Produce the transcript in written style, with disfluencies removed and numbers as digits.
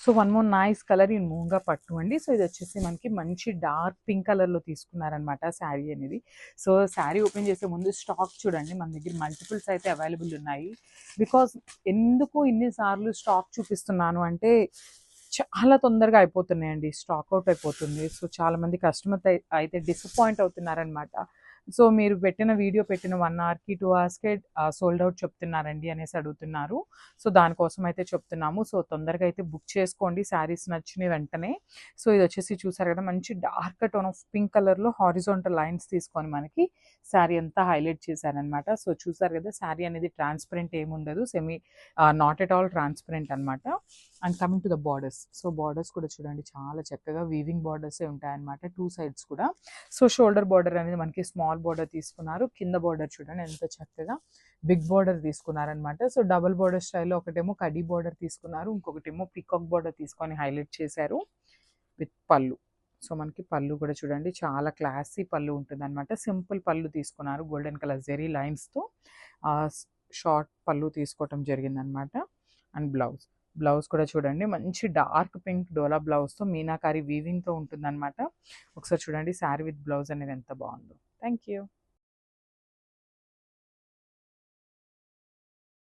So one more nice colour in Moonga పట్టు అండి. So ఇది వచ్చేసి మనకి మంచి డార్క్ పింక్ కలర్లో తీసుకున్నారనమాట శారీ అనేది. సో శారీ ఓపెన్ చేసే ముందు స్టాక్ చూడండి, మన దగ్గర మల్టిపుల్స్ అయితే అవైలబుల్ ఉన్నాయి. బికాజ్ ఎందుకు ఇన్నిసార్లు స్టాక్ చూపిస్తున్నాను అంటే చాలా తొందరగా అయిపోతున్నాయండి, స్టాక్ అవుట్ అయిపోతుంది. సో చాలామంది కస్టమర్ అయితే డిసప్పాయింట్ అవుతున్నారనమాట. సో మీరు పెట్టిన వీడియో పెట్టిన 1 అవర్కి 2 అవర్స్కే సోల్డ్ అవుట్ చెప్తున్నారండి అనేసి అడుగుతున్నారు. సో దానికోసం అయితే చెప్తున్నాము. సో తొందరగా అయితే బుక్ చేసుకోండి శారీస్ నచ్చిన వెంటనే. సో ఇది వచ్చేసి చూసారు కదా, మంచి డార్క్ టోన్ ఆఫ్ పింక్ కలర్లో హారిజాంటల్ లైన్స్ తీసుకొని మనకి శారీ అంతా హైలైట్ చేశారనమాట. సో చూసారు కదా, శారీ అనేది ట్రాన్స్పరెంట్ ఏముండదు, semi not at all transparent అనమాట. And coming to the borders, so borders కూడా చూడండి చాలా చక్కగా వీవింగ్ బార్డర్సే ఉంటాయన్నమాట 2 సైడ్స్ కూడా. సో షోల్డర్ బార్డర్ అనేది మనకి స్మాల్ బార్డర్ తీసుకున్నారు, కింద బార్డర్ చూడండి ఎంత చక్కగా బిగ్ బార్డర్ తీసుకున్నారనమాట. సో డబుల్ బార్డర్ స్టైల్లో ఒకటేమో కడీ బార్డర్ తీసుకున్నారు, ఇంకొకటేమో పికాక్ బార్డర్ తీసుకొని హైలైట్ చేశారు విత్ పళ్ళు. సో మనకి పళ్ళు కూడా చూడండి చాలా క్లాసీ పళ్ళు ఉంటుంది అనమాట. సింపుల్ పళ్ళు తీసుకున్నారు గోల్డెన్ కలర్ జెరీ లైన్స్తో, షార్ట్ పళ్ళు తీసుకోవటం జరిగిందనమాట. అండ్ బ్లౌజ్ కూడా చూడండి మంచి డార్క్ పింక్ డోలా బ్లౌజ్తో మీనాకారి వీవింగ్తో ఉంటుందన్నమాట. ఒకసారి చూడండి శారీ విత్ బ్లౌజ్ అనేది ఎంత బాగుందో. Thank you.